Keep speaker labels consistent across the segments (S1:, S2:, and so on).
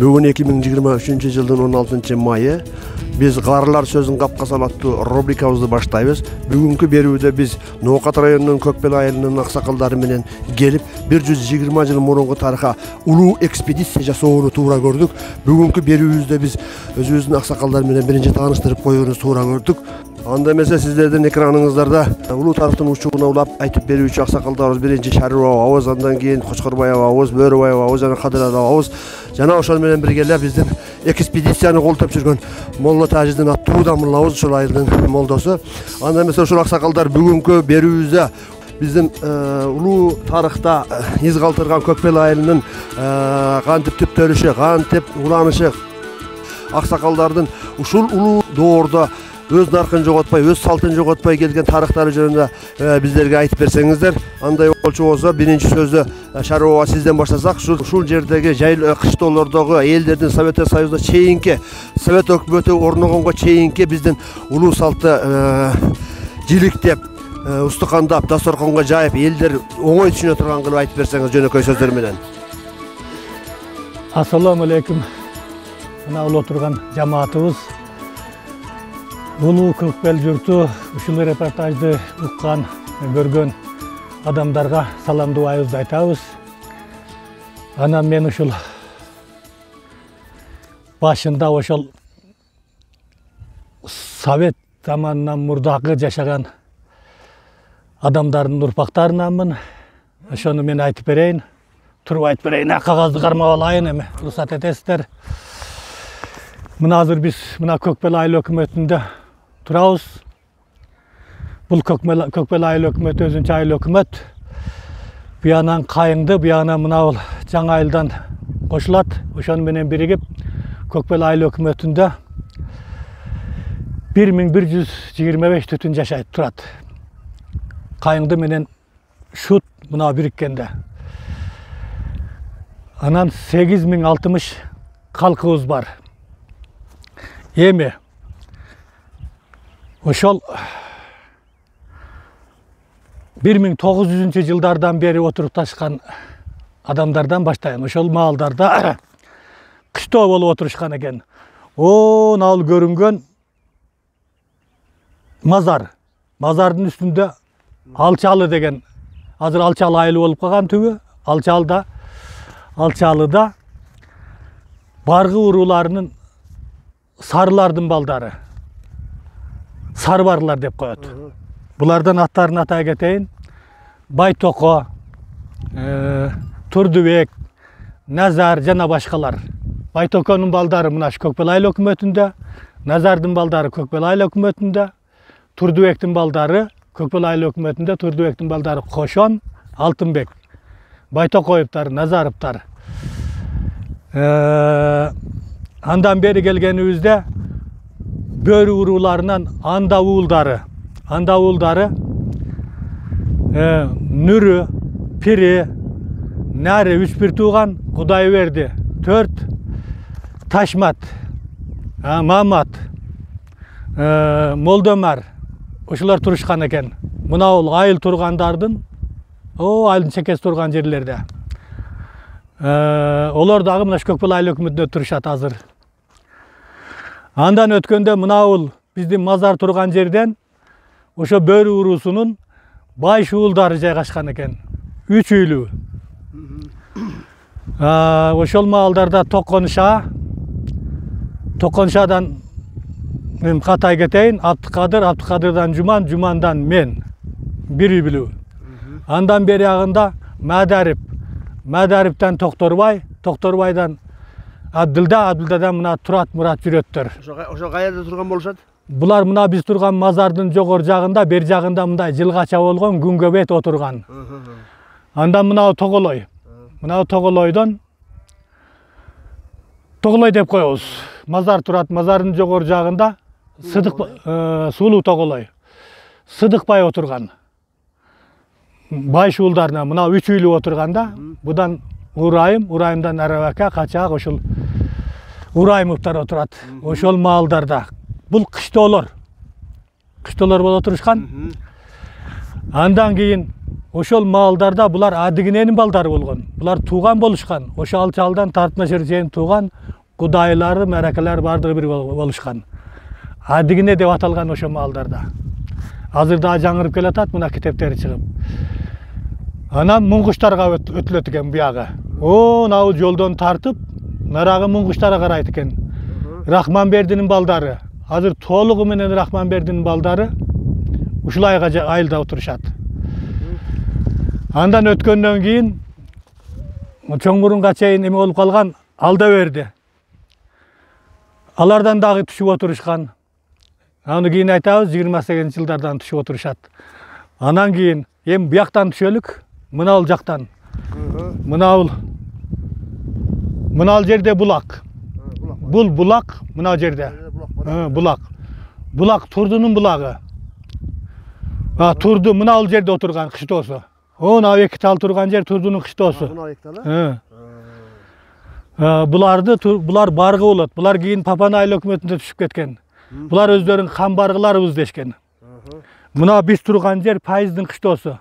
S1: Бүгін 2023 жылдың 16 майы біз Қарылар сөзін қапқа салатты рубрикамызды баштайбыз. Бүгінгі беруде біз Ноқат районының Көкбел айылының ақсақалдары менен келіп 120 жыл мұрынғы тарыха улуу экспедиция жасауыны тура көрдік. Бүгінгі беруімізде біз өзіміздің ақсақалдар менен бірінші таныштырып қойуыны тура көрдік. Анда mesela sizlerden ekranınızlarda Ulu Tarıq'ın uçuğuna ulap aytıp berүүчү ақсақалдарыбыз birinci Шарыбаев ауыз, андан кейін Қошқарбаев ауыз, Бөрібаев ауыз, жана Қадыров ауыз. Жана ошол менен биргелеп биздин экспедицияны колдоп жүргөн Молла Тажидин Аттуудамыр ауыз, ушул айылдын молдосу. Анда mesela ушул ақсақалдар бүгүнкү берүүбүздө биздин Улуу Тарыqта из калтырган Көкбел айылынын кантип түптөлүшү, кантип уланышы ақсақалдардын ушул улуу доордо өз нарқын жоғалтпай, өз салтын жоғалтпай келген тарихтары жөнінде біздерге айтып берсеңіздер. Андай болчу болса, бірінші сөзді Шарыбаева сізден баштасақ, ушул жердегі жайлы кыштоолордогу элдердин Совет Союзда чейинки Совет өкмөтү орногонго чейинки биздин улуу салты жиликтеп, устукандап, дасторконго жайып, элдер оңой түшүнө турган кылып айтып берсеңиз жөнөкөй сөздөр менен.
S2: Ассаламу алейкум. Мына улуу турган жамаатыбыз, Улуу Көкбел журту ушул репортажды уккан, көргөн адамдарга саламдубайбызды айтабыз. Анан мен ушул башында ошол Совет заманынан мурдагы жашаган адамдардын урпактарынанмын. Ошону мен айтып берейин. Туруп айтып берейин, кагазды кармап алайын эми. Уруксат этесиздер. Мына азыр биз мына Көкбел айыл өкмөтүндө турабыз. Бул Көкбел айыл өкмөтү өзүнчө айыл өкмөт. Буянан Кайыңды, буянан мына жаңа айылдан кошулат. Ошону менен биригип Көкбел айыл өкмөтүндө 1125 түтүн жашайт турат. Кайыңды менен Шут мына бириккенде. Анан 8060 калкыбыз бар. Эми ошол 1900 жылдардан бери отурупташкан адамдардан баштайм. Ошол маалдарда кыштоо болуп отурушкан экен. Ал көрүнгөн мазар. Мазардын үстүндө Алчалы деген, азыр Алчалы айылы болуп калган түбү. Алчалыда баргы урууларынын сарылардын балдары. Сарбарлар деп коет. Булардан аттарын атай кетейин. Байтоко, Турдубек, Назар жана башкалар. Байтоконун балдары мына Көкбел айыл өкмөтүндө, Назардын балдары Көкбел айыл өкмөтүндө, Турдубектин балдары Көкбел айыл өкмөтүндө, Турдубектин балдары Кошон, Алтынбек, Байтокоевтар, Назаровтар. Андан бери келгенибизде бөрү урууларынан анда уулдары, Нүрү, Пири, Нәри 3 бир тууган, Кудайберди 4, Ташмат, Мамат, Молдомар, ошолор турушкан экен. Мына айыл тургандардын, айылдын чекеси турган жерлерде. Олар дагы мына Көкбел айыл өкмөтүндө турушат азыр. Андан өткөндө мына биздин мазар турган жерден ошо бөрү уруусунун бай шуулдары жайгашкан экен. 3 үйлүү. Ошол маалдарда Токоншадан мен катай кетейин, Абдыкадырдан Жуман, Жумандан мен. Бир үй билүү. Андан бери агында Мадариптен Токторбайдан Абдылдадан мына Мурат жүрөттөр.
S1: Ошо каерде турган болушат?
S2: Булар мына биз турган мазардын жогор жагында, бер жагында мындай жылгача болгон күнгө бет отурган. Андан мына Тоголой. Мына Тоголойдон Тоголой деп коебуз. Мазар турат, мазардын жогор жагында Сулуу Тоголой. Сыдыкбай отурган. Бай шуулдарына мына 3 үйлүү отурганда, будан Урайымдан Арабака, Качак, ошол Урайымовтар отурат. Ошол маалдарда. Бул кыштоолор болуп отурушкан. Андан кийин ошол маалдарда булар адигиненин балдары болгон. Булар тууган болушкан. Ошо алчалдан тартма чейин тууган кудайлары, мерекелер бардыгы бир болушкан. Адигине деп аталган ошо маалдарда. Азыр да жаңырып келатат мына китептери чыгып. Анан муңгуштарга өтүлөт экен буягы. Нау жолдон тартып, нарагы муңгуштарга карайт экен. Рахманбердинин балдары. Азыр толугу менен Рахманбердинин балдары ушул айылда отурушат. Андан өткөндөн кийин чоң мурунга чейин эме болуп калган алда берди. Алардан дагы түшүп отурушкан. Аны кийин айтабыз, 28-жылдардан түшүп отурушат. Анан кийин эми бияктан түшөлүк, мынал жактан. Мынал жерде булак. Бул булак, мына жерде. Булак. Булак Турдунун булагы. Турду мынал жерде отурган кыштоосу. Мына эки тал турган жер Турдунун кыштоосу. Булар баргы болот. Булар кийин Папан айыл өкмөтүндө түшүп кеткен. Булар өздөрүн хан баргыларыбыз дешкен. Мына биз турган жер Пайыздын кыштоосу.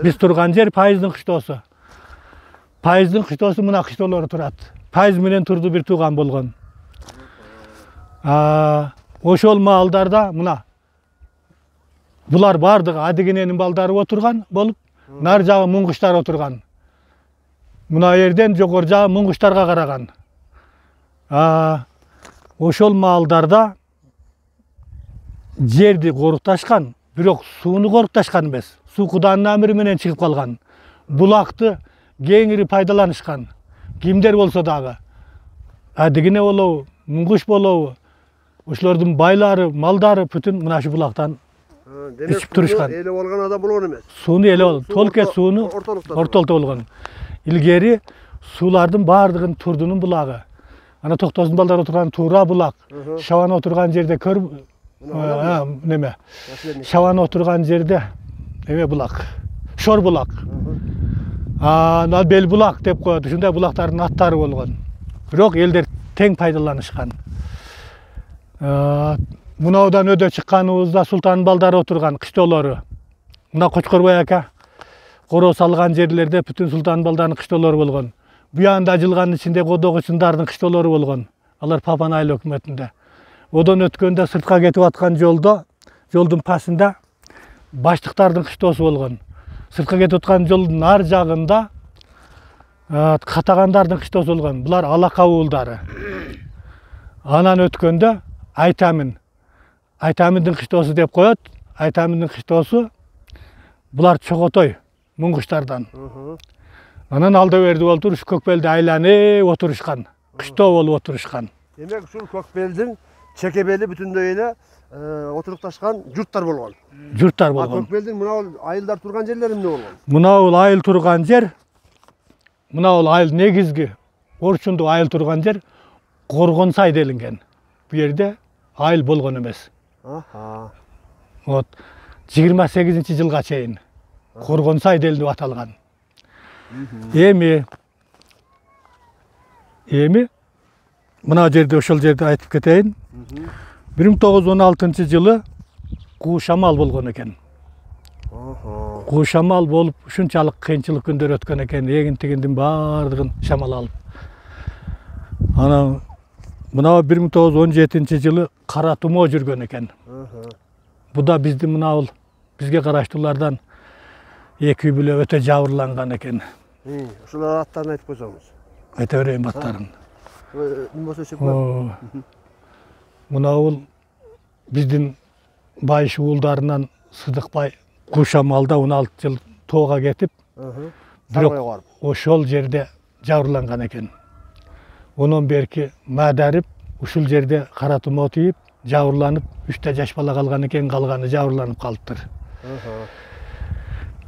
S2: Биз турган жер Пайыздын кыштоосу. Пайыздын кыштоосу мына кыштоолор турат. Пайыз менен Турду бир тууган болгон. Ошол маалдарда мына булар бардыгы адигиненин балдары отурган болуп, нар жагы муңгуштар отурган. Мына жерден жогору жагы муңгуштарга караган. Ошол маалдарда жерди корукташкан, бирок сууну корукташкан эмес. Суу Куданын амири менен чыгып калган. Булакты кеңири пайдаланышкан. Кимдер болсо дагы. Адигине болобу, муңгуш болобу, ошолордун байлары, малдары бүтүн мына ушу булактан ичип турушкан.
S1: Эле болгон адам болгон эмес.
S2: Сууну эле болду. Толке сууну ортолукта болгон. Илгери суулардын бардыгын Турдунун булагы. Ана Токтоздун балдары отурган Тура булак. Шабан отурган жерде неме? Шабан отурган жерде эме булак. Шор булак. Бел булак деп коет. Ушундай булактардын аттары болгон. Бирок элдер тең пайдаланышкан. Мынаудан өдө чыкканыбызда Султандын балдары отурган кыштоолору. Мына Кочкорбой ака короо салган жерлерде бүтүн Султандын балдарынын кыштоолору болгон. Буянда жылганын ичинде Годогучундардын кыштоолору болгон. Алар Папан айыл өкмөтүндө. Одон өткөндө сыртка кетип аткан жолдун пасында баштыктардын кыштоосу болгон. Сыртка кетип аткан жолдун нар жагында катагандардын кыштоосу болгон. Булар Алака уулдары. Анан өткөндө Айтаминдин кыштоосу деп коет. Айтаминдин кыштоосу булар чоготой муңгуштардан. Анан алда берди болуп ушу көкбелди айланып отурушкан. Кыштоо болуп отурушкан.
S1: Демек ушул көкбелдин чекебели бүтүндөй эле отурукташкан журттар болгон.
S2: Журттар болгон.
S1: Көкбелдин мына айылдар турган жерлери эмне болгон?
S2: Мына айыл турган жер, мына айыл негизги орчундук айыл турган жер Коргонсай делинген. Бу жерде айыл болгон эмес. Вот 28-жылга чейин Коргонсай делип аталган. Эми мына жерде ошол жерде айтып кетейин. 1916-жылы куу-шамал болгон экен. Куу-шамал болуп ушунчалык кыйынчылык күндөр өткөн экен. Эгин-тигиндин бардыгын шамал алып. Анан мына 1917-жылы кара тумоо жүргөн экен. Бу да биздин мына бизге караштуулардан 2 үй бүлө өтө жабырланган экен.
S1: Ошолор аттарын айтып койсоңуз.
S2: Айта берейин аттарын. Мына биздин байыш уулдарынан Сыдыкбай куу-шамалда 16 жыл тоого кетип, бирок ошол жерде жабырланган экен. Онон берки мадарип, ушул жерде кара тумоо тийип, жабырланып, 3 жаш бала калган экен, калганы жабырланып калыптыр.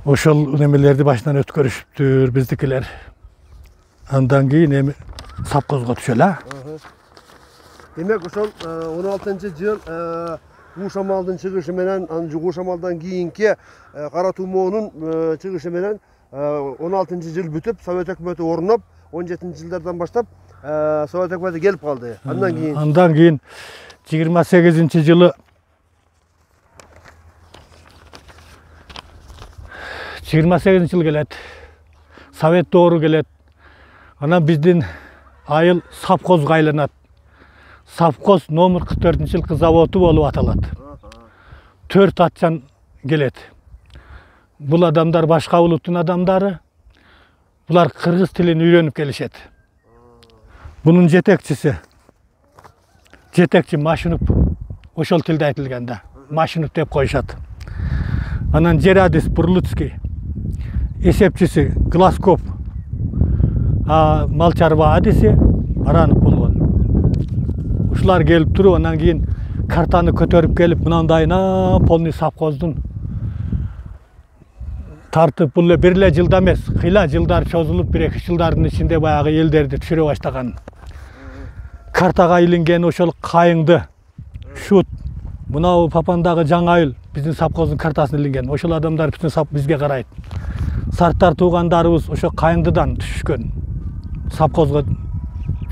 S2: Ошол немелерди башынан өткөрүшүптүр биздикилер. Андан кийин эми сапкозго түшөлө.
S1: Демек ошол 16-жыл куу-шамалдын чыгышы менен, анан куу-шамалдан кийинки кара тумоонун чыгышы менен 16-жыл бүтүп, Совет өкмөтү орноп, 17-жылдардан баштап Совет өкмөтү келип калды.
S2: Андан кийин 28-жылы 28 жыл келет. Совет доору келет. Анан биздин айыл совхозго айланат. Совхоз номер 44 жылкы заводу болуп аталат. 4 атчан келет. Бул адамдар башка улуттун адамдары. Булар кыргыз тилин үйрөнүп келишет. Bunun жетекчи Машинов, ошол тилде айтылганда, Машинов деп коюшат. Анан Жерадис Бурлуцкий, эсепчиси Глазков, мал чарба адиси Баранов болгон. Ушулар келип туруп, анан кийин картаны көтөрүп келип, мынандайына полный совхоздун тартып, бул бир эле жылда эмес, кыйла жылдар чозулуп, 1-2 жылдардын ичинде баягы элдерди түшүрө баштаган. Картага илинген ошол кайыңды, шут, мынау Папандагы жаңа айыл биздин совхоздун картасына илинген. Ошол адамдар бизге карайт. Сарттар туугандарыбыз ошо кайыңдыдан түшүшкөн. Совхозго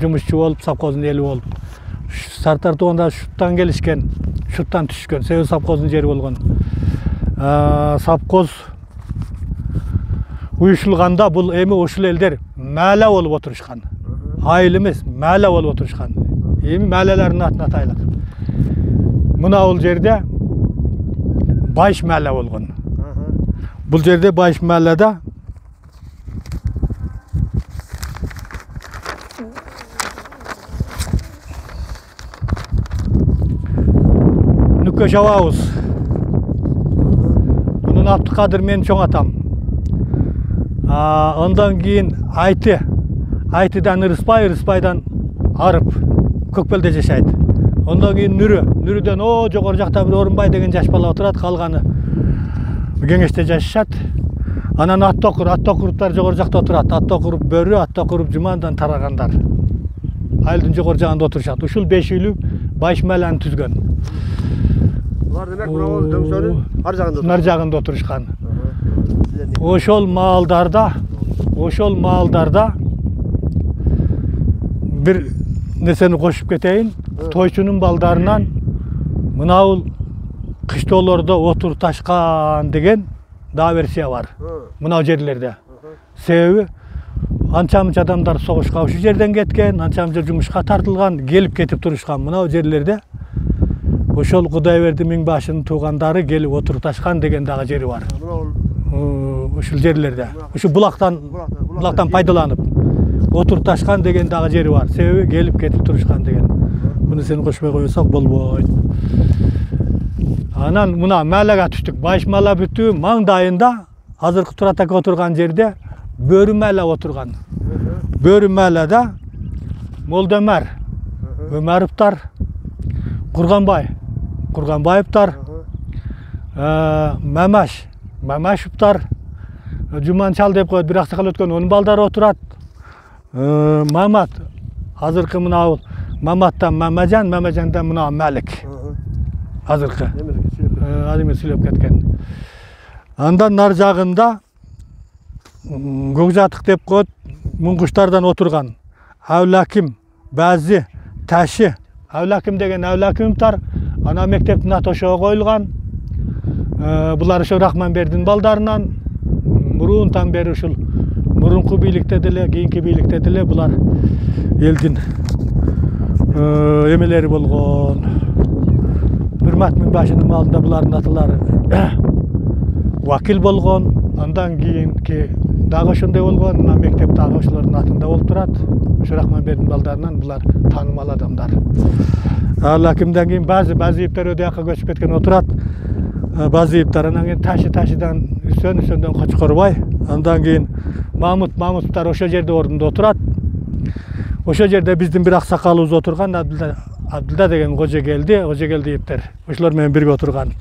S2: жумушчу болуп, совхоздун эли болуп. Сарттар туугандар шуттан келишкен, шуттан түшүшкөн. Себеби совхоздун жери болгон. Совхоз уюшулганда бул эми ошол элдер мәле болуп отурушкан. Айыл эмес, мәле болуп отурушкан. Эми мәлелердин атын атайлык. Мына бул жерде Байш мәле болгон. Бул жерде Байш мәледе Нүкө Жабабыз. Мунун Абдыкадыр менин чоң атам. Ondan keyin Айтыдан Ырыспай, Ырыспайдан Арып, Көкбелде жашайт. Ondan keyin Нүрүдөн жогору жакта бир Орунбай деген жаш бала отурат, калганы Кеңеште жашашат. Анан Аттокуруптар жогору жакта отурат. Аттокуруп Бөрү, Аттокуруп Жумандан тарагандар. Айылдын жогору жагында отурушат. Ушул 5 үйлү Байш мәлени түзгөн.
S1: Булар демек мына дөңсөнүн
S2: ар жагында отурушкан. Ошол маалдарда bir neseni koşup keteyim. Toyçunun baldarından mınavul kıştolarda otur taşkan degen daha versiya var. Mınav yerlerde. Sebebi ança-munça adamlar soğuşka şu yerden ketken, ança-munça jumuşka tartılgan, gelip ketip turuşkan mınav yerlerde. Oşol Kudayberdi Mingbaşı'nın tuğandары gelip otur taşkan degen daha yeri var. Ошол жерлерде. Ушу булактан пайдаланып отуруп ташкан деген дагы жери бар. Себеби келип кетип турушкан деген. Муну сен кошпой койсок болбойт. Анан мына мәлеге түштүк. Байш мала бүтүү маңдайында азыркы Туратака отурган жерде Бөрү мәле отурган. Бөрү мәледе Молдомер, Өмаровтар, Курганбаевтар, Мамашевтар, Жуманчал деп коет, бир аксакал өткөн, онун балдары отурат. Мамат, азыркы мына Маматтан Мамажан, Мамажандан мына Малик. Азыркы. Адеме сүйлөп кеткен. Андан нар жагында Көкжатык деп коет, муңгуштардан отурган. Авлаким, Бази, Таши. Авлаким деген Авлакимтар, ана мектептин аты ошого коюлган. Булар ошо Рахманбердин балдарынан мурунтан бери ушул мурунку бийликте деле, кийинки бийликте деле булар элдин эмелери болгон. Hürmet Mingbaşı'nın malında булардын атылары вакил болгон. Андан кийинки дагы ошондой болгон. Мына мектеп дагы ошолордун атында болуп турат. Ошо Рахманбердин балдарынан булар таанымал адамдар. Алакимден кийин Базиевтер өдөккө көчүп кеткен отурат. Базиевтер анан кийин Ташыдан Үсөндөн Кочкорбай, андан кийин Мамутовтар ошол жерде ордунда отурат. Ошол жерде биздин бир аксакалыбыз отурган, Абдылда деген Кожогелдиевтер. Ошолор менен бирге отурган.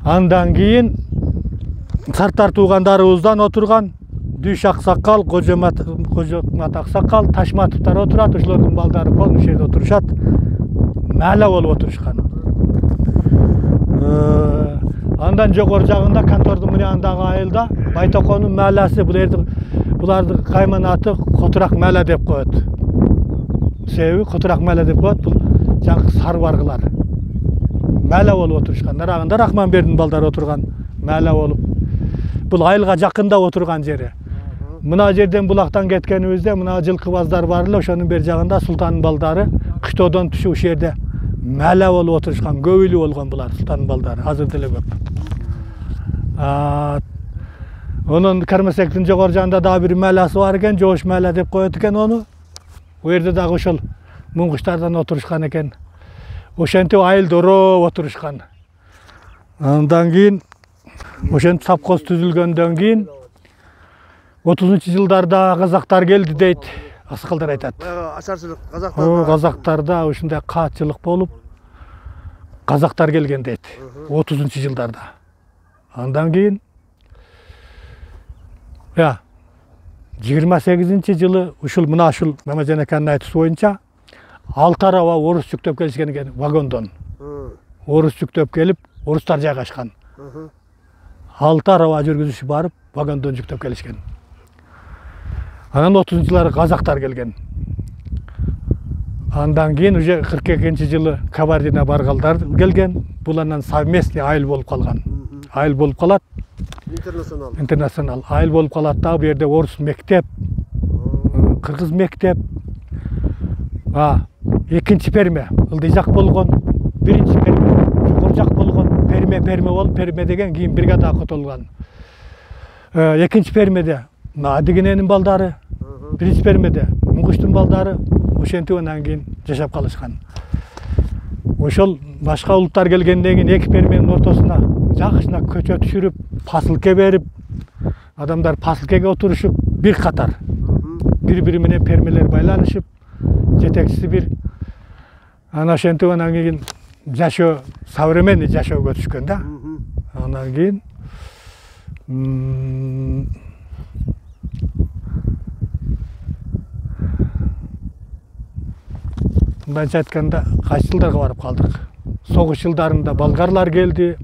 S2: Андан кийин Сарттар туугандарыбыздан отурган Дүйш аксакал, Кожомат аксакал, Ташматовтар отурат. Ошолордун балдары полный жерде отурушат. Мәле болуп отурушкан. Андан жогору жагында контордун мынандагы айылда Байтоконун мәлеси, булардын кайманаты Котурак мәле деп коет. Себеби Котурак мәле деп коет, бул жаңы сары баргылар. Мәле болуп отурушкан. Нарагында Рахманбердин балдары отурган. Мәле болуп. Бул айылга жакында отурган жери. Мына жерден булактан кеткенибизде мына жылкыбаздар бар эле, ошонун бер жагында султандын балдары кыштоодон түшүп ушул жерде мәле болуп отурушкан, көбүйлүү болгон булар султандын балдары, азыр деле көп. Onun Kırmızık'ın жогоржагында дагы бир майласы бар экен, жоош майла деп коет экен ону. О жерде дагы ошол муңгуштардан отурушкан экен. Ошентип айыл дороп отурушкан. Андан кийин ошентип совхоз түзүлгөндөн кийин 30-жылдарда казактар келди дейт. Аксакалдар айтат.
S1: Ачарчылык казактар.
S2: Казактарда ушундай каатчылык болуп казактар келген дейт. 30-жылдарда. Андан кийин 28-жылы ушул мына ушул Мамажан аканын айтуусу боюнча 6 араба орус жүктөп келишкен экен вагондон. Орус жүктөп келип, орустар жайгашкан. 6 араба жүргүзүшү барып, вагондон жүктөп келишкен. Анан 30-жылдары казактар келген. Андан кийин уже 42-жылы Кабардино баргалдар келген. Бул анан совместный айыл болуп калган. Айыл болуп калат. Интернационал. Айыл болуп калат да, бу жерде орус мектеп, кыргыз мектеп. Экинчи перме ылдый жак болгон, биринчи перме жогору жак болгон, перме болуп, перме деген кийин бригада котолгон. Экинчи пермеде Адыгененин балдары, биринчи пермеде Муңгуштун балдары ошентип анан кийин жашап калышкан. Ошол башка улуттар келгенден кийин эки перменин ортосуна жакшына көчө түшүрүп, пасылке берип, адамдар пасылкеге отурушуп, бир катар бири-бири менен пермелер байланышып, жетекчиси бир. Анан ошентип анан кийин жашоо, современный жашоого түшкөн да. Анан кийин мындайча айтканда кайсы жылдарга барып калдык. Согуш жылдарында болгарлар келди.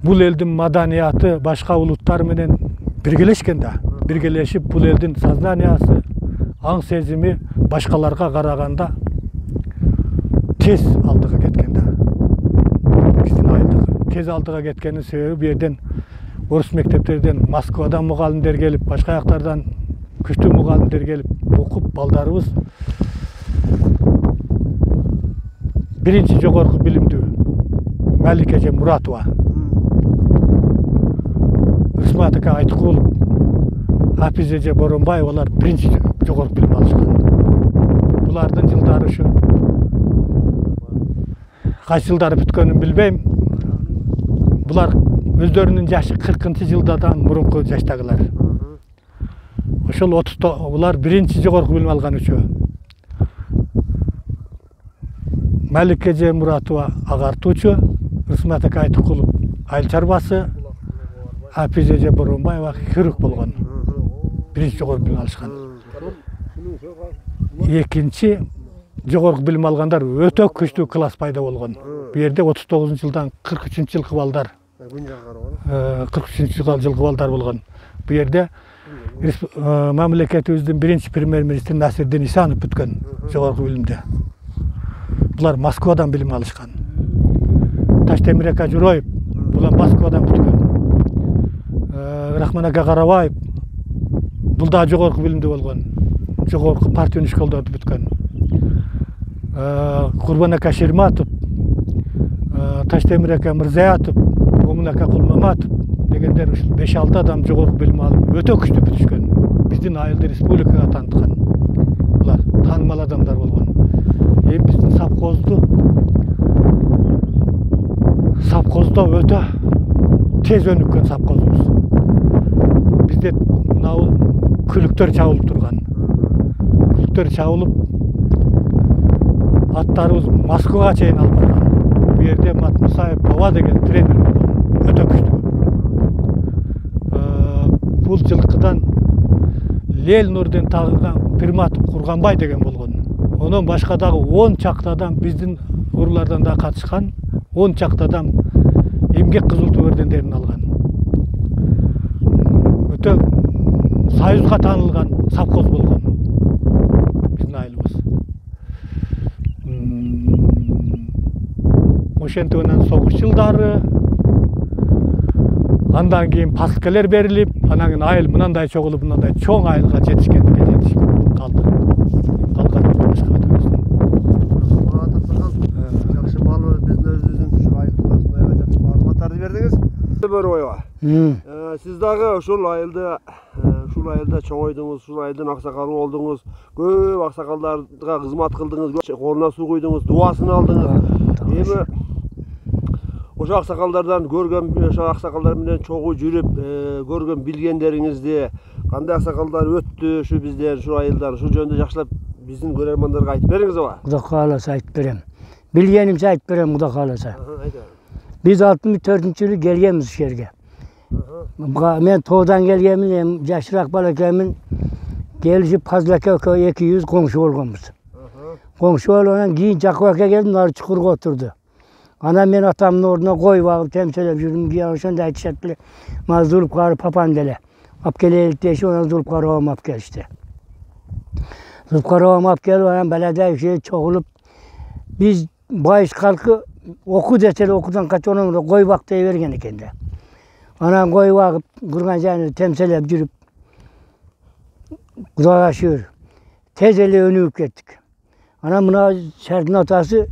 S2: Бул элдин маданияты башка улуттар менен биргелешкен да. Биргелешип бул элдин сознаниясы, аң сезими башкаларга караганда тез алдыга кеткен да. Биздин айылдык тез алдыга кеткенин себеби бу жерден орус мектептерден Москвадан мугалимдер келип, башка жактардан күчтүү мугалимдер келип окуп, балдарыбыз биринчи жогорку билимдүү Малик эже Муратова, Исмат ака Айткулов, Апиз эже Боронбаев алар биринчи жогорку билим алышкан. Булардын жылдары ушу кайсы жылдары бүткөнүн билбейм. Булар өздөрүнүн жашы 40-жылдардан мурунку жаштагылар. Ошол 30 булар биринчи жогорку билим алган үчөө. Малик эже Муратова агартуучу, Исмат ака Айткулов айыл чарбасы, Апиз эже Боронбаева хирург болгон. Биринчи жогорку билим алышкан. Экинчи жогорку билим алгандар өтө күчтүү класс пайда болгон. Бу жерде 39-жылдан 43-жылкы балдар. 43-жылкы балдар болгон. Бу жерде мамлекетибиздин биринчи премьер-министри Насирдин Исанов бүткөн жогорку билимде. Булар Москвадан билим алышкан. Таштемир ака Журоев булар Москвадан бүткөн. Рахман ака Карабаев бул да жогорку билимде болгон. Жогорку партия школдорду бүткөн. Курбан ака Шерматов, Таштемир ака Мырзаятов, Момун ака Кулмаматов дегендер ушул 5-6 адам жогорку билим алып өтө күчтүү бүтүшкөн. Биздин айылды республикага тааныткан. Булар таанымал адамдар болгон. Эми биздин совхоздо өтө тез өнүккөн совхозубуз. Бизде мына күлүктөр чабылып турган. Күлүктөр чабылып аттарыбыз Москвага чейин алып барган. Бу жерде Мат Мусаев Баба деген тренер болгон. Өтө күчтүү. Бул жылкыдан Лел-Нурден тагылган Пирматов Курганбай деген болгон. Онон башка дагы 10 чакты адам биздин уруулардан да катышкан. 10 чакты адам эмгек кызыл ту ордендерин алган. Өтө союзга таанылган совхоз болгон. Биздин айылыбыз. Ошентип анан согуш жылдары Andan keyin paskalar berilip, andan keyin ayıl mынандай чогулуп, мынандай чоң айылга жетишкендикке жетишип калды. Калган башка өтөбүз.
S1: Жакшы малы биздин өзүбүздүн ушу айылдын аябай жакшы маалыматтарды бердиңиз. Бөрөйгө. Сиз дагы ушул айылда чоңойдуңуз, ушул айылдын аксакалы болдуңуз, көп аксакалдарга кызмат кылдыңыз, колуна суу куйдуңуз, дубасын алдыңыз. Эми ошо аксакалдардан көргөн, ошо аксакалдар менен чогуу жүрүп, көргөн билгендериңизди, кандай аксакалдар өттү ушу бизден, ушу айылдан, ушул жөнүндө жакшылап биздин көрөрмандарга айтып бериңиз aba.
S3: Кудай кааласа айтып берем. Билгенимче айтып берем, Кудай кааласа. Biz 64-жылы келгенбиз ушул жерге. Мен тоодан келгенмин, жашыраак бала экенмин. Келишип Фазылака 200 коңшу болгонбуз. Коңшу болгондон кийин Жакыбакка келдим, ары чукурга отурду. Ana men atamın oruna koy bağıp temselep yürüm ki yaşan da yetişet bile. Ma zulup karı papan dele. Ap gelelik deşi ona zulup karı oğam ap gel işte. Zulup karı oğam ap gel ona belediye şey çoğulup. Biz bayış kalkı oku deseli okudan kaç onun da koy bak deyivergen eken de. Ana koy bakıp kurgan canı temselep yürüp. Kudalaşıyor. Tezeli önüp gittik. Ana buna şerkin atası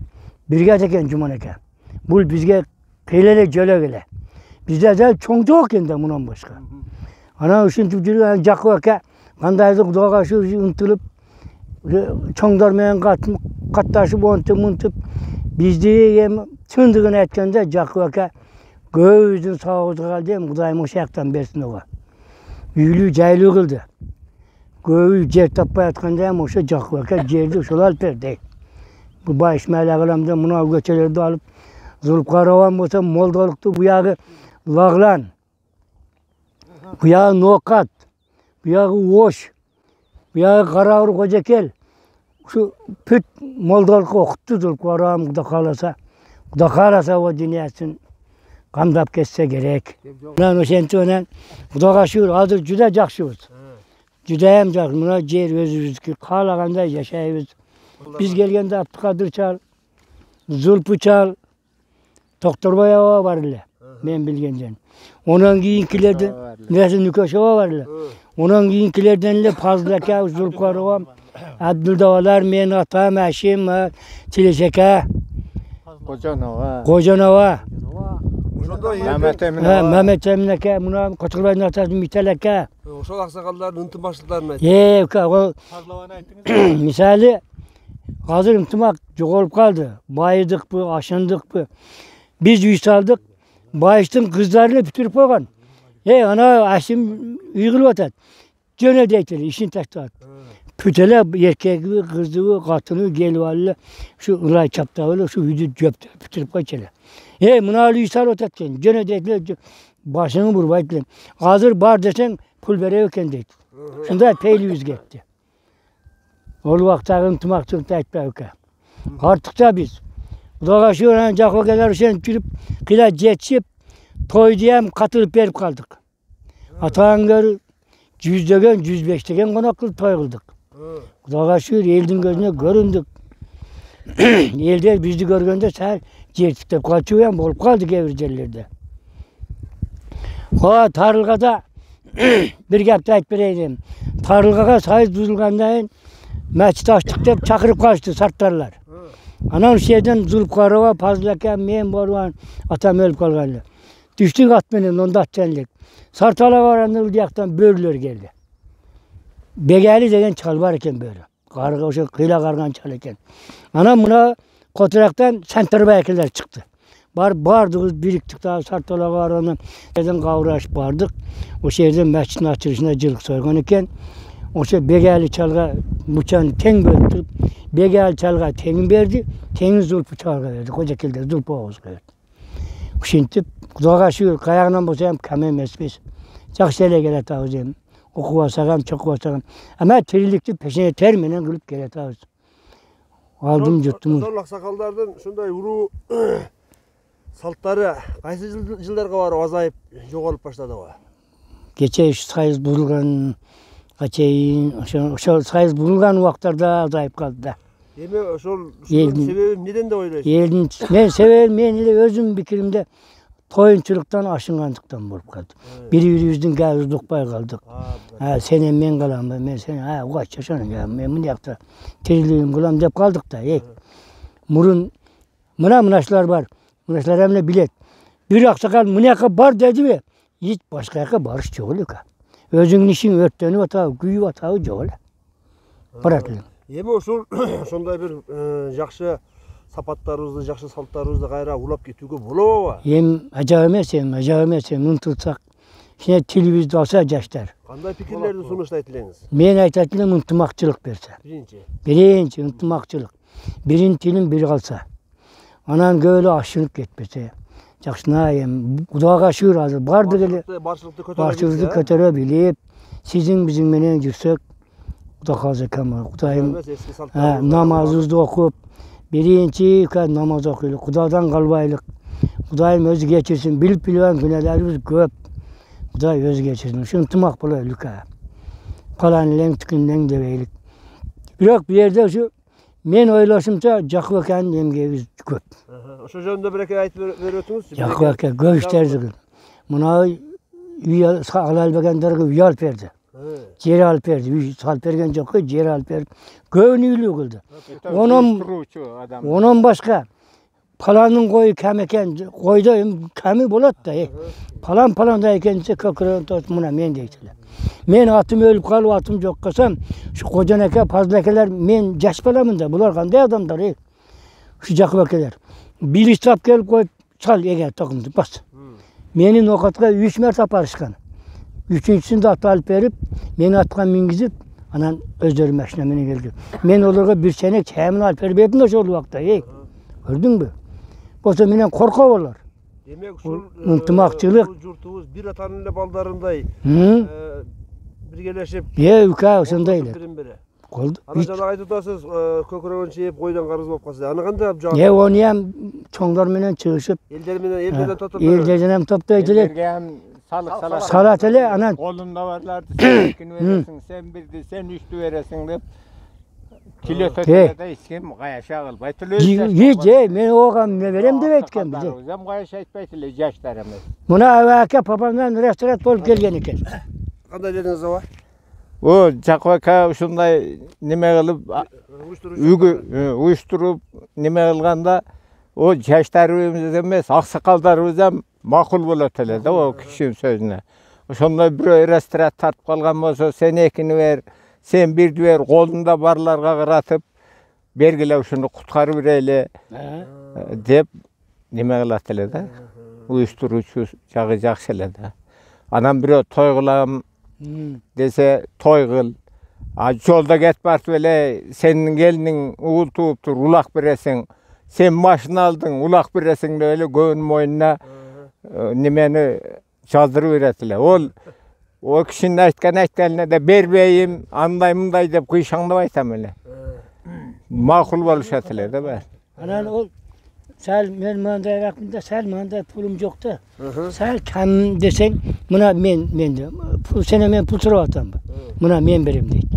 S3: birgat eken cuman eken. Bu bizge kıylele jöle gele. Bizde de çoğ yok ende bundan başka. Ana üşüntüp жүрген Жакыбакка кандайдыр Кудайга ушул ынтылып çoğдар менен катташып монтуп бизди эми чындыгын айтканда Жакыбакка көбүбүздүн саабыбызга калды эми Кудайым ошол жактан берсин ага. Үйлүү жайлуу кылды. Көбү жер таппай атканда эми ошо Жакыбакка жерди ошол алып берди. Bu baş məlağılamda mına göçelerdi alıp Zulp Karavan bolsa Moldoluktu bu yağı Lağlan, bu yağı Nokat, bu yağı Oş, bu yağı Karavur Kocakel. Şu püt Moldoluk'u okuttu Zulp Karavan Kuda kalasa o dünyasını kandap kesse gerek. Ben o şentiyondan Kudağa şuur, adır cüde jakşıbız. Cüdeyem jakşı, mına yer özümüzdeki kalaganda yaşayabız. Biz gelgende Abdülkadir çal, Zulp'u çal, Doktorbay Ağa var ile, ben bilgenden. Onun kiyinkilerden, Nesin Nükaş Ağa var ile. Onun kiyinkilerden ile Fazılaka, Zulp Karavan, Abdüldavalar, men atam, eşim, Çileşeka, Kocanova, Mehmet Emin'e, buna Koçurbay'ın atası Miteleke.
S1: Ошол аксакалдардын ынтымакчылыктарын
S3: ayttınız. Misali, hazır ынтымак жоголуп калды. Байыдыкпы, ашындыкпы. Biz үй салдык, байыштын кыздарыны бүтүрүп койгон. Ana aşım uygulup atat. Jönö deyteli, işin taştat. Pütele erkeği, kızı, katını, gelvalı, şu ılay çaptağı, şu vücut jöptü, bütürüp koyçele. Mına үй sal otatken, jönö deyteli, başını vur baytlen. Hazır bar desen, pul bere öken deyt. Şunda peyli yüz gitti. Ol vaxtagı ынтымакчылыкты айтпай öke. Artıkça biz. Kudağa şuuran Jакыбакалар ошентип жүрүp, кыйла жетишип, тойду hem katılıp berip kaldık. Atağın görü 100'degen, 105'degen konak kılıp toy kıldık. Kudağa şuur eldin gözüne göründük. Elde bizi görgende səhər jertiktep kaçıyor hem olup kaldık evir yerlerde. O Tarılga'da bir gapta aytып bereyim. Tarılga'ga sayız buzulgandan mescit açtık dep çakırıp kaçtı sartlarlar. Ana şeyden Zulp Karavan, Fazılaka, men Borvan, atam ölüp kalganlar. Düştük at menen onda atçanlık. Sartala varandı diyaktan börüler geldi. Begeli degen çal var eken böyle. Karga uşa kıyla kargan çal eken. Ana buna koturaktan Senterbaykeler çıktı. Bardığız biriktik daha Sartala varanı yerden kavraş bardık. O şehirden mescidin açılışına cılık soygan eken. O şey Begeli çalga bıçağını ten böldü. Begeli çalga ten verdi. Ten Zulp'u çalga verdi. Kocakel'de Zulp'u ağız verdi. Şimdi Kudağa şuur kayağından bozayım kamem esmez. Jakşı ele gelet ağızım. Okuvasagam, çokuvasagam. Ama tirilikti peşine terminen kılıp gelet ağız. Aldım juttum.
S1: Ошол аксакалдардын ушундай уруу салттары кайсы жылдарга барып азайып жоголуп баштады го?
S3: Geçe sayız buzulgan, kaçayın, ошол sayız buzulgan uaqtarda azayıp kaldı da.
S1: Эми ошол себеби неден деп ойлойсуз?
S3: Men sebebim men ile özüm bikirimde toyunçuluktan aşınganlıktan bolup kaldık. Biri-biribizden gazı dokpay kaldık. Sen men kalam, men sen kaç yaşanın ya, men bu yakta tezliğim kılam dep kaldık da. Mınaşlar var. Mınaşlar hem de bilet. Bir aksakal mınaka bar dedi mi? Hiç başka yaka barış yok. Özünün işin örttenip atağı, güyüp atağı yok. Bırakın.
S1: Эми ушул ошондой бир жакшы сапаттарыбызды, жакшы салттарыбызды кайра улап кетүүгө болобу?
S3: Acayip emес, untulsak. Şimdi televizde olsa yaşlar.
S1: Кандай пикирлерди сунуштайт элеңиз?
S3: Men aytatılım ынтымакчылык берсе. Birinci ынтымакчылыk. Birin tilim bir kalsa. Anan böyle aşınıp ketmese. Жақшынайым, Құдаға шүр азыр барды келе. Баршылықты көтере біліп, sizin bizim менен жүрсек, Құда қалса кәмір. Құдайым намазымызды оқып, birinci namaz okuyalım. Құдадан қалбайлық. Құдайым өзі geçirsin. Bilip bilген күнәләрimiz көп. Құдай өзі geçirsin. Şu ынтымақ болайық лүка. Қаланылен түкінден дебейлік. Бірақ bir yerde şu men oylaşımça Jakub Akanın emgeği köp.
S1: Şu jönde bir aytып berötüңüz.
S3: Jakub Aka göğüşterdi. Muna sağlal bakanlarga uy alıp berdi. Yer alıp berdi. Uy salıp bergen jok, yer alıp berdi. Göğünüylü kıldı. Onun başka palanın koyu kam eken, koyda kami bolat da. Palan da ekense kökürün toz muna men deytiler. Men atım ölüp kalıp atım yok kasam, şu kocan eke, fazla ekeler men jaş balamın da, bular kanday adamlar. Şu Jakub Akalar. Bir istap gelip koyup çal ege takımdı, bas. Menin o katka 3 mert aparışkan. Üçüncüsünde atı alıp verip, meni atkan mingizip, anan özleri meşnemine geldi. Men olarga bir senek çayımını alıp verip ettim de şu vakta. Gördün mü? Bosa menen korku olar.
S1: Demek şu
S3: ынтымакчылык
S1: jurtubuz bir atanın ile baldarınday birgeleşip
S3: uka ошондой эле.
S1: Oldu. Ana jana aytып атасыз, көкөрөгөн чейип койдон карыз болуп калса. Аны кандай алып жагат?
S3: Onu hem çoңдар менен чыгышып,
S1: ellerden totup
S3: ellerden hem toplayıp salat ele anan
S4: kolunda varlardı. Sen 2'ni veresin, sen 1'di, sen 3'tü veresin dep. Kilo tötüde iskem gayaşa kılbaytılıyor.
S3: Hiç men oğam ne verem de etken bize.
S4: Hem gayaşa etmeytiyle yaşlar hemen.
S3: Buna evvelki babamdan restoran bolup gelgen eken.
S1: Kандай dediniz o?
S4: O Jakub Aka uşunday nime kılıp uyuşturup nime kılganda o yaşlarımız emas, aksakallarımız hem makul bolatılır da o kişinin sözüne. Uşunday bir restoran tartıp kalgan bolsa sen 2'ni ver. Sen 1'di ver, kolunda barlarga qıratıp, bergile uşunu qutqarı bireyle dep nime kılatılı da. Uyuşturucu jağı jakşılı da. Anam biri toy kılam dese toy kıl. Jolda get barıp ele senin gelinin uğul tuğuptur, ulak biresin. Sen maşını aldın, ulak biresin de öyle göğün moyununa nimeni çaldırı veretiler. O kişinin aytkanına da berbeyim, anday dep kıyşanlıp aytam öyle. Makul boluşatılar da ben.
S3: Anan ol sel men manda vaktimde sel manda pulum yoktu. Sel kam desen buna men de pul sene men pul sura atam. Buna men berim deydi.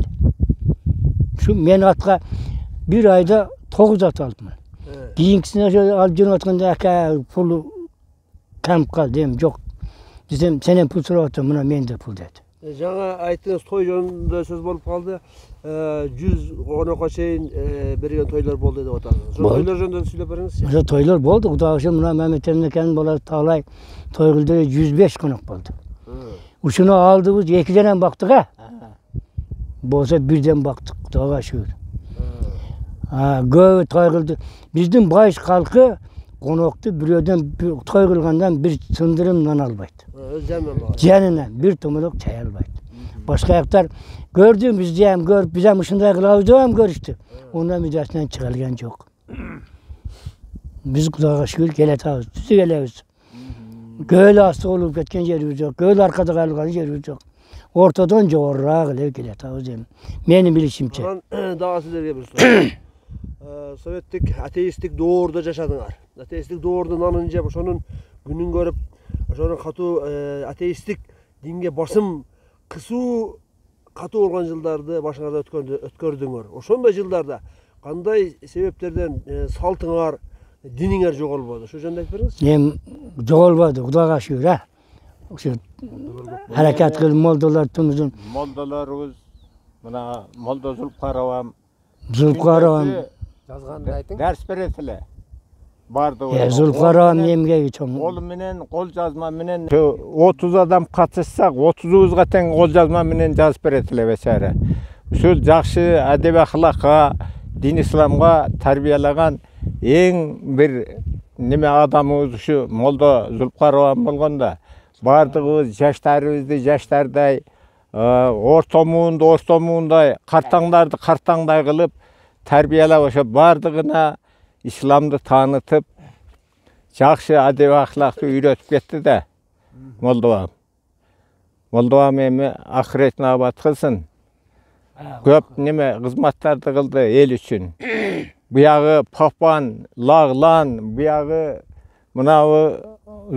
S3: Şu men atga bir ayda 9 at aldım. Keyingisine aljın atganda aka pulu kam kaldım yok. Bizim senin pul sura atam buna men de pul dedi.
S1: Жаңа айттыңыз той жөнүндө сөз болуп калды. 100 конокко чейин берген тойлор болду деп атасыз. Ошо тойлор жөнүндө сүйлөп бериңизчи.
S3: Ошо тойлор болду. Кудай ошо мына Мамет Эмнекенин болот таалай той кылды 105 конок болду. Ушуну алдыбыз 2ден бактык а. Болсо 1ден бактык. Кудайга шүгүр. Көп той кылды. Биздин байыш калкы konoqtu biröden toy kılgandan bir sındırım nan albaydı. Canına bir tomuluk çay albaydı. Başka yaktar gördüm biz diyem gör bize mışınday kılavuzda hem görüştü. Ondan müdahsinden çıkarılgan yok. Biz Kudayga şükür geletağız, düzü geleviz. Göl hasta olup ketken yerimiz yok, göl arkada kalgan yerimiz yok. Ortadan çoğurrağı geletağız diyem. Benim bilişimçe.
S1: Daha sizlerge bir soru. Sovettik ateistik doğurda yaşadыңар. Ateistik doğurda nanın jep, ошонун günün görüp, ошонун katуу ateistik dinge basım kısуу katуу болгон жылдарды башыңарда өткөрдүңөр. Ошондой жылдарда кандай себептерден салтыңар Diniңер жоголбоду. Ошо жөнүндө айтып бериңиз.
S3: Hem жоголбоду, Кудайга шүгүр, а. Ошо харакат кылып молдаларыбыздын,
S4: Moldalarыбыз мына Молда Зулпкаровам
S3: Зулпкаровам,
S1: Жазганды айтың.
S4: ders beretile. Bardıq.
S3: Зулпкаровам эмгеги чоң.
S4: Kol menen, kol жазма менен 30 адам катышсак, 30'ubuzga тең kol жазма менен жазып беретиле бечара. Ушул жакшы адеп ахлакка, din исламга тарбиялаган эң бир неме адамыбыз ушу Молда Зулпкаровам болгондо бардыгыбыз жаштарыбызды жаштардай, ортомуунду ортомуундай, картаңдарды картаңдай кылып тарбиялап ошо бардыгына исламды таанытып, жакшы адеп ахлакты үйрөтүп кетти да Молдобам. Молдобам эми ахиретин абад кылсын. Көп неме кызматтарды кылды эл үчүн. Буягы Папан, Лаглан, буягы мынабы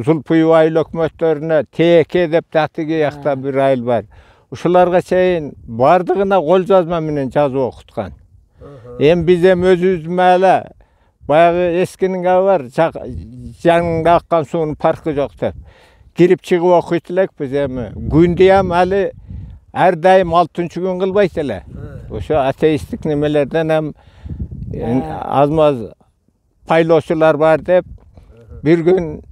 S4: Зулпуй айыл өкмөттөрүнө ТК деп татыгы жакта бир айыл бар. Ушуларга чейин бардыгына кол жазма менен жазып окуткан. Эми биз өзүбүз мээле баягы эскинин кабы бар, жаныңда аккан суунун паркы жок деп. Кирип чыгып окуйт элекпиз эми. Күндү али ар дайым 6-күн кылбайт эле. Ошо атеисттик немелерден эм аз-маз пайлоочулар бар деп, bir gün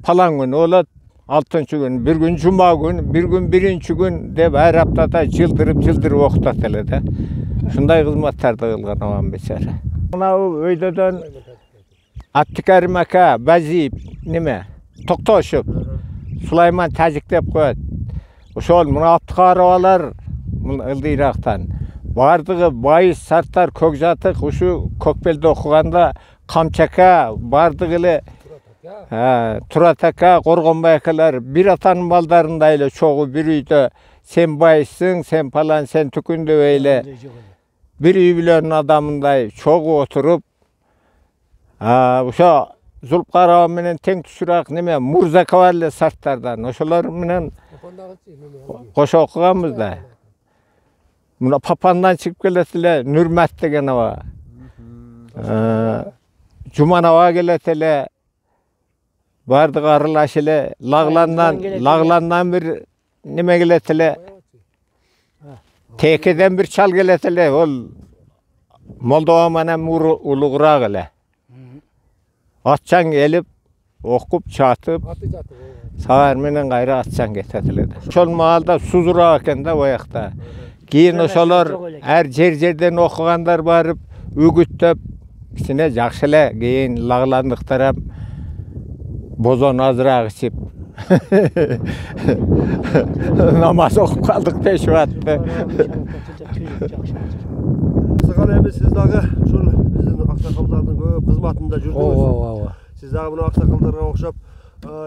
S4: falan gün болот, 6-күн, bir gün жума күн, bir gün 1-нчи күн деп ар аптада жылдырып окутат эле да. Ушундай кызматтарды кылган абам бечара. Мынау өйдөдөн Абдикарим ака, Базиев неме, Токтошев, Сулайман Тажик деп коет. Ошол мына Абдикаровалар ылдыйрактан бардыгы Байыс, Сартар, Көкжатык ушу Көкбелде окуганда Камчака бардыгы эле Турат ака, Коргонбай акалар бир атанын балдарындай эле чогуу бир үйдө сен байсың, сен палан, сен түкүн деп эле бир үй бүлөнүн адамындай чогуу отуруп, ошо Зулпкарова менен тең түшүрак неме Мурзака бар эле Сарттардан, ошолор менен кошо окуганбыз да. Мына Папандан чыгып келет эле Нурмат деген аба. Жуман аба келет эле. Бардыгы аралаш эле, Лагландан бир неме келет эле. Текеден бир чал келет эле, ол Молдова менен улугураак эле. Атчаң келип, окуп, чатып, саар менен кайра атчаң кетет эле. Ошол маалда сузураак экен да боякта. Кийин ошолор ар жерден окугандар барып, үгүттөп, кичине жакшы эле, кийин лагландыктар бозон азыраак ичип намаз окуп калдык дешип атты.
S1: Аксакал эми сиз дагы ушул биздин аксакалдардын көп кызматында жүрдүңүз. Сиз дагы мына аксакалдарга окшоп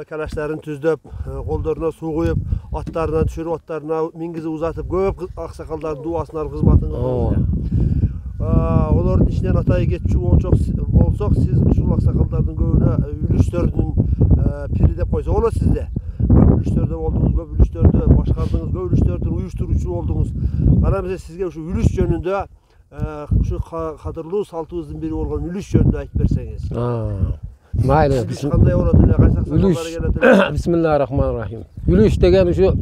S1: калаштарын түздөп, колдоруна суу куюп, аттарынан түшүрүп, аттарына мингизип узатып, көп аксакалдардын дуасына кызматын кылдыңыз. Олордун ичинен атайы кетчү болсок, сиз ушул аксакалдардын көбүнө үлүштөрдүн пири деп койсок болот сизде. Көп үлүштөрдө болдуңуз, көп үлүштөрдө башкардыңыз, көп үлүштөрдүн уюштуруучу болдуңуз. Анан биз сизге ушу үлүш жөнүндө, ушу кадырлуу салтыбыздын бири болгон үлүш жөнүндө айтып берсеңиз.
S5: Mayli.
S1: Кандай болот эле, кайсы аксакалдар келет эле?
S5: Bismillahirrahmanirrahim. Үлүш деген ушу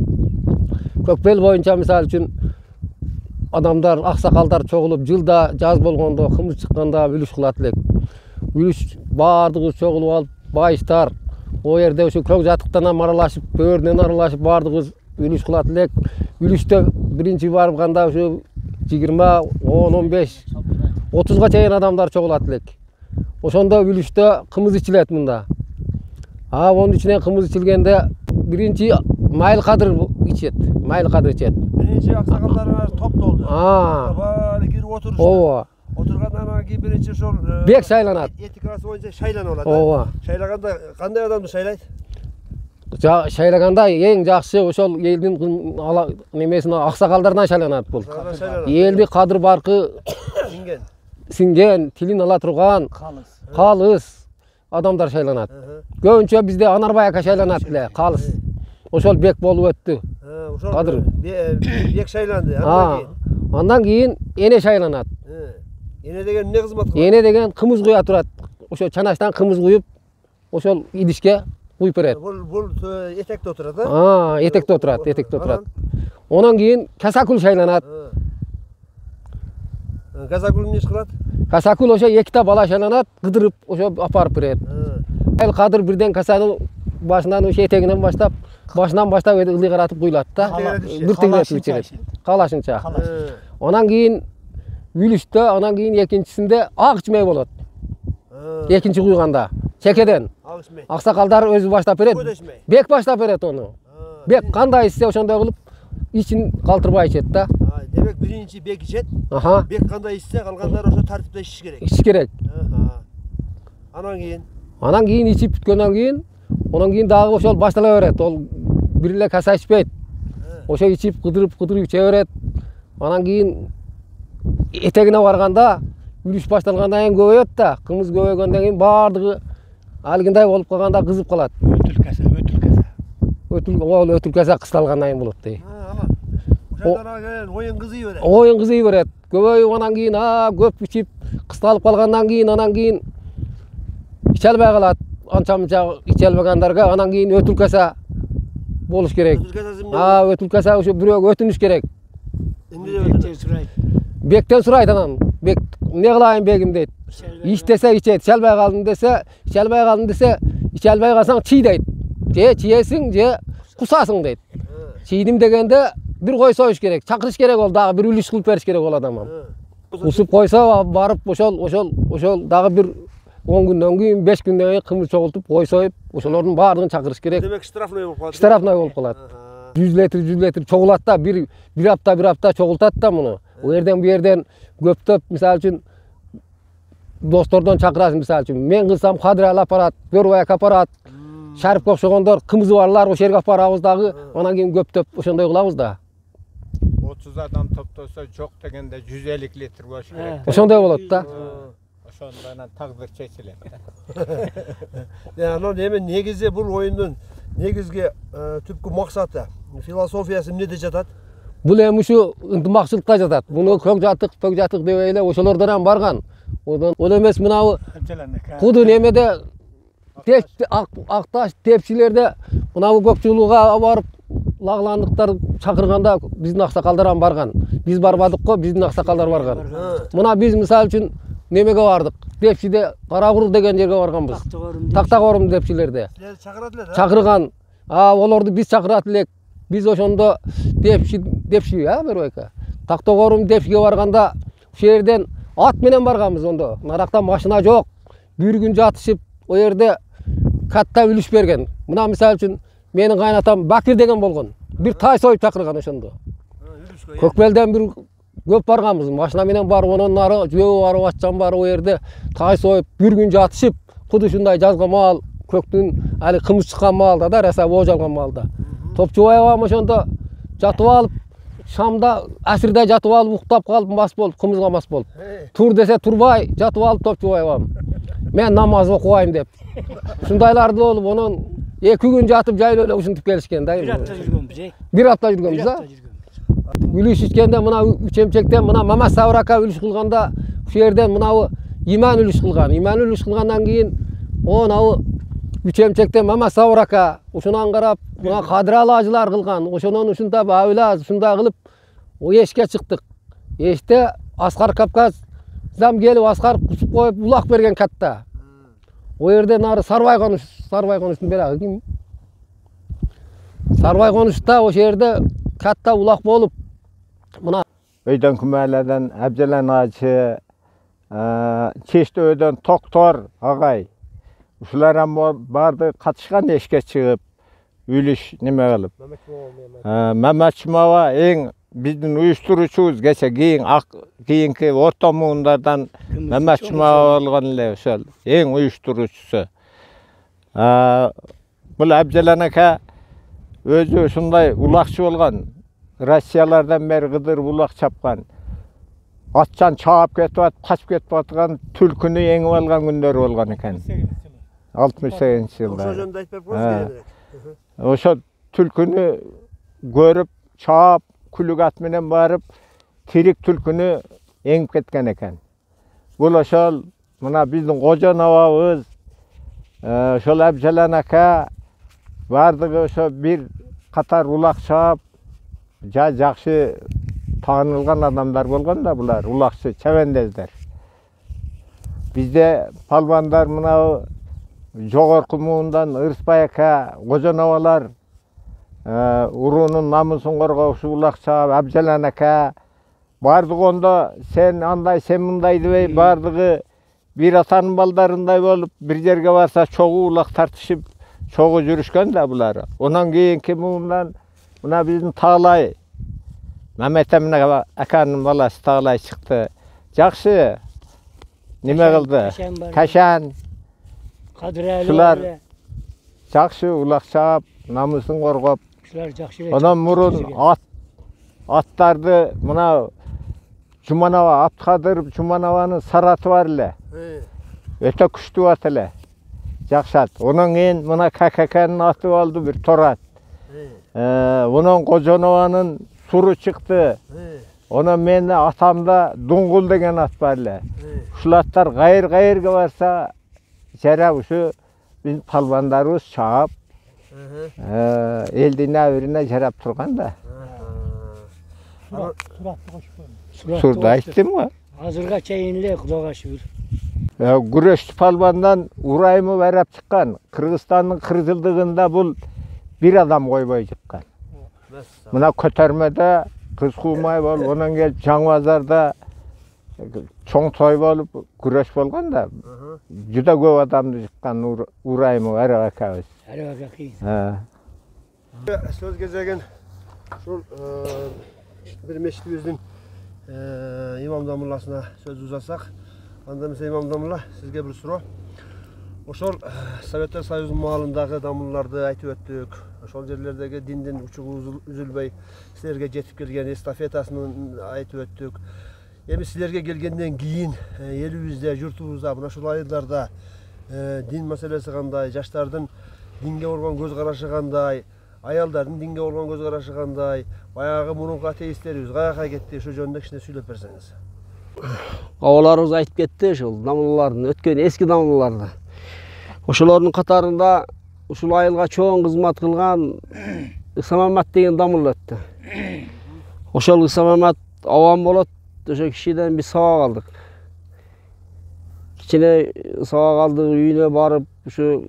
S5: Көкбел боюнча мисалы үчүн адамдар, аксакалдар чогулуп, жылда жаз болгондо, кымыз чыкканда үлүш кылат элек. Үлүш бардыгы чогулуп алып, байыштар, о жерде ушу Көкжатыктан аралашып, бөөрүнөн аралашып бардыгы үлүш кылат элек. Үлүштө биринчи барганда ушу 20, 10, 15, 30га чейин адамдар чогулат элек. Ошондо үлүштө кымыз ичилет мында. Онун ичинен кымыз ичилгенде биринчи майыл кадыр ичет.
S1: Биринчи аксакалдар топтолду. Баары кирип отурушту.
S5: Ооба.
S1: Отургандан кийин биринчи ошол
S5: бек шайланат.
S1: Этикасы боюнча шайланып алат.
S5: Ооба.
S1: Шайлаганда кандай адамды шайлайт?
S5: Шайлаганда эң жакшы ошол элдин немесин аксакалдарынан шайланат бул. Элди кадыр баркы синген, тилин ала турган, калыс адамдар шайланат. Көбүнчө бизде Анарбай ака шайланат эле, калыс. Ошол бек болуп өттү. Кадыр
S1: бек шайланды.
S5: Андан кийин эне шайланат.
S1: Эне деген эмне кызмат кылат?
S5: Эне деген кымыз куя турат. ошо чаначтан кымыз куюп, ошол идишке куюп берет.
S1: Бул этекте отурат, а?
S5: Этекте отурат, этекте отурат. Ondan keyin kasakul şaylanat.
S1: Kasakul ne iş kılat?
S5: Kasakul oşa ekita bala şaylanat, gıdırıp oşa aparıp beret. El Kadir birden kasanın başından oşa eteginden başından başlap ılı qaratıp kuyulat da. Gırtıgıratып içeret. Kalaşınça. Ondan keyin Ülüşte, ondan keyin ekinçisinde ak içmey bolat. Ekinci kuyganda. Çekeden. Aksakaldar özü başlap beret. Bek başlap beret onu. Bek kanday ise oşonda kılıp için kaltırmay içet da.
S1: Demek birinci bek içet. Bek kanday ise kalganlar oşo tartipte içiş gerek.
S5: İçiş gerek.
S1: Anan
S5: keyin içip bitkenden keyin, ondan keyin dagı oşol başlala beret. Ol birle kasa içpeyt. Oşo içip kıdırıp içe beret. Anan keyin etegine varganda, ülüş baştalganda en göbeyet da, kımız göbeygenden keyin bardığı algınday olup kalganda kızıp kalat. Ötül kasa kıstalgandan keyin bulut dey.
S1: Oyun kızı beret.
S5: Oyun kızı beret. Göbey ondan keyin köp içip kıstalıp kalgandan keyin anan keyin içelbey kalat. Ança içelbegandarga anan keyin ötül kasa boluş gerek. Ötül kasa oşo biröөгө ötünüş gerek. Bekten surayt anan. Bek ne kılayın begim deyt. İç dese içet, içelbey kaldım dese, içelbey kaldım dese, içelbey kalsan çiğ deyt. Je çiğesin, je kusasın deyt. Çiğdim degende bir koy soyuş gerek, çakırış gerek ol, dağı bir ülüş kılıp veriş gerek ol adamam. Kusup koysa barıp oşol dağı bir 10 günden keyin 5 günden keyin kımız çoğultup koy soyup oşolordun barını çakırış gerek.
S1: Demek strafnoy bolup kalat.
S5: Strafnoy bolup kalat. 100 litre çoğulat da bir hafta çoğultat da bunu. O yerden köptöp misal üçün dostlardan çakırasın misal üçün. Men kılsam Kadir aparat, Börbayak aparat. Şarip okşogondor kımızı barlar o şerge aparabız dagı. Ondan keyin köptöp oşondoy kılabız da.
S4: 30 adam toptosa çok degende 150 litre boş gerek.
S5: Oşondoy bolat da.
S4: Oşondan takdir çekilir.
S1: Yani hemen negizi bu oyunun negizgi tüpkü maksatı, filosofiyası emnede jatat?
S5: Bul hem şu ынтымакчылыкта жатат. Bunu kök jatık dep eyle oşolordan ham bargan. Ol emes mınavu kudu nemede aktaş tepçilerde mınavu kökçülüğe barıp laglandыкtar çakırganda bizdin aksakaldar ham bargan. Biz barbadık ko, bizdin aksakaldar bargan. Mına biz misal üçün nemege bardık. Tepçide Karaguruk degen jerge barganbız. Taktagorum tepçilerde. Çakırgan. Olordu biz çakırat elek. Biz oşondo depşi ya Börbayak. Taktagorum depşiге barganda şu yerden at menen barganbız ondo. Narakta maşina jok. Bir gün jatışıp o yerde katta ülüş bergen. Mına misal üçün menin kaynatam Bakir degen bolgon. Bir tay soyup çakırgan oşondo. Kökbelden bir köp barganbız. Maşina menen bar ondan nары жөө барып атчан бар o yerde tay soyup bir gün jatışıp kudu şunday жазга mal köktün ali kımız çıkan malda da rasa bojalgan malda. Topçubayam oşonda jatıp alıp Şamda asirde jatıp alıp uktap kalıp mas bolup kımızga mas bolup. Tur dese turbay jatıp alıp Topçubayam. Men namaz okuayım dep. Şundaylar da olup onun 2 gün jatıp jayla öyle uşuntup gelişken da. Bir hafta жүргөнбүz ha. Ülüş içkende mına üç emçekten mına Mama Savraka ülüş kılganda şu yerden mına iman ülüş kılgan. İman ülüş kılgandan keyin onu üç emçekten Mama Savraka uşundan qarap mına Kadir acılar kılgan. Oşonun uşunda bağıyla şunda kılıp o eşke çıktık. Eşte Askar Kafkaz zam gelip Askar kusup koyup ulak bergen katta. O yerden nары Sarbay konuştun beri kim? Sarbay konuşta o yerde katta ulak bolup mına
S4: Öyden kümelerden Abdelen Ağacı, Çeşti öyden Toktor ağay. Uşular ham bardı katışkan eşke çıkıp ülüş nime kılıp. Mehmet Çimava en bizdin uyuşturucuyuz geçe keyinki orta muğunlardan Mehmet Çimava olgan ele ошол en uyuşturucusu. Bul Abdelen aka özü şunday ulakçı olgan. Rusiyalardan beri gıdır bulak çapkan. Atçan çağıp ketip kaçıp ketip atkan tülkünü yengip algan günleri olgan eken. 68 yılda. Oşo tülkünü görüp çağıp kuluk atmenen barıp tirik tülkünü yengip ketken eken. Bul oşol mına bizden koca navabız, şol Abjalan aka bardığı oşo bir katar ulakçap, jakşı tanılgan adamlar bolgan da bular, ulakçı, çevendezler. Bizde palvanlar mına Jogorku muğundan Irsbay aka, koca navalar, urunun namusun korgoguşu ulakçap, Abjalan aka, bardığı onda sen anday, sen munday debey bardığı bir atanın baldarınday bolup bir jerge barsa çoğu ulak tartışıp çoğu jürüşken de bular. Ondan keyinki muğundan mına bizim Tağlay, Mehmet Emin akanın balası Tağlay çıktı. Jakşı nime kıldı? Kaşan, şular jakşı ulakçap, namusun korgop. Ondan murun attardı mına Cumanava, Abdkadir Cumanava'nın saratı var ile. Öte küştü at ile. Jakşat. Onun en mına KKK'nın atı oldu bir Torat. Onun Kocanova'nın suru çıktı. Ona men atamda Dungul degen at var ile. Şulatlar gayır varsa jara şu biz palvandarımız çağıp eldine öyrüne jarap turgan da. Surda aytdım mı?
S3: Hazırga çeyinli Kudağa şükür.
S4: Güreşçi palvandan Urayımı verip çıkan, Kırgızistan'ın kırıtıldığında bul bir adam koyboy çıkan. Mına kötermede kız kuğmay bol, ondan gelip Canbazarda çoğ toy bolup güreş bolgan da juda köp adamdı çıkan Urayımı verip akabız.
S1: Söz gezegen şol bir meşribimizin imam damullasına söz uzatsak, anda mesela imam damulla sizge bir soru. Oşol Sovetler Soyuzu'nun mualındağı damullarda aytıp öttük. Oşol yerlerdeki dinden uçuğu üzülbey sizlerge jetip kelgen estafetasını aytıp öttük. Emi sizlerge gelgenden keyin elibizde, yurtubuzda, buna şol ayıllarda din meselesi kanday, jaştardın dinge bolgan göz karaşı kanday, ayaldardın dinge bolgan göz karaşı kanday, bayağı murunku ateistlerimiz kayaka ketти, şu jönündө kişine söylep berseniz.
S5: Awalarыбыз aytıp ketти ошол damlaların, ötkөн eski damlalarda. Oşoların katarında ушул айылга чоң кызмат кылган Исамамат деген дамыл өттү. Ошол Исамамат авам болот, ошо кишиден биз сабак алдык. Кичине сабак алдык, үйүнө барып, ушу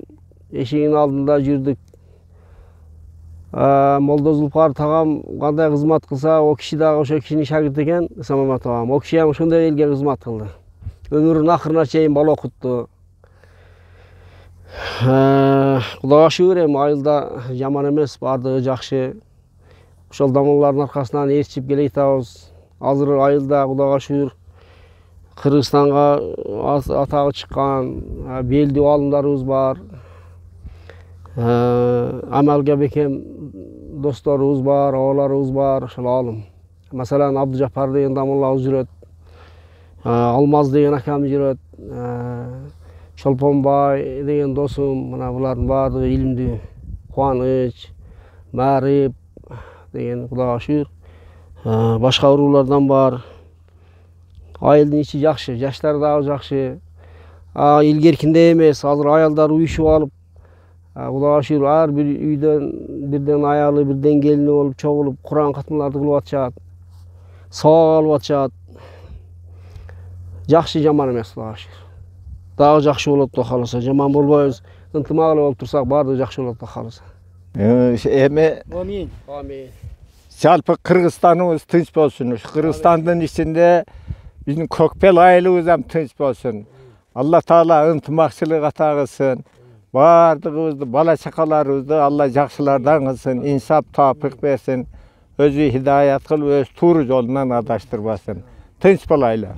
S5: эшигинин алдында жүрдүк. Молдо Зулпар тагам кандай кызмат кылса, о киши дагы ошо кишинин шагирти экен, Исамамат агам. О киши ham ошондой элге кызмат кылды. Өмүрүнүн акырына чейин бала окутту. Кудайга шүгүр, эми айылда жаман эмес, бардыгы жакшы. Ошол дамыллардын аркасынан ээрчип келе жатабыз. Азыр айылда Кудайга шүгүр Кыргызстанга атагы чыккан белдүү алымдарыбыз бар. Амалга бекем досторубуз бар, абаларыбыз бар, ошол алым. Маселен Абдыжапар деген дамыллабыз жүрөт. Алмаз деген акам жүрөт. Шолпонбай деген досум, мына булардын баардыгы илимдүү. Кубаныч, Марип деген Кудайга шүгүр. Башка уруулардан бар. Айылдын ичи жакшы, жаштар дагы жакшы. Илгеркиндей эмес, азыр аялдар уюшуп алып, Кудайга шүгүр ар бир үйдөн бирден аялы, бирден келини болуп, чогулуп, Куран катмаларды кылып атышат. Сабак алып атышат. Жакшы жаман эмес, Кудайга шүгүр. Дагы жакшы болот да калса, жаман болбойбуз. Ынтымак эле болуп турсак, баардыгы жакшы болот да калса.
S4: Эми
S3: Амин.
S5: Амин.
S4: жалпы Кыргызстаныбыз тынч болсун. Ушу Кыргызстандын ичинде биздин Көкбел айылыбыз ham тынч болсун. Алла Таала ынтымакчылык ата кылсын. Баардыгыбызды, бала чакаларыбызды Алла жакшылардан кылсын, инсап таапык берсин. Өзү хидаят кылып, өз туура жолунан адаштырбасын. Тынч болайлы.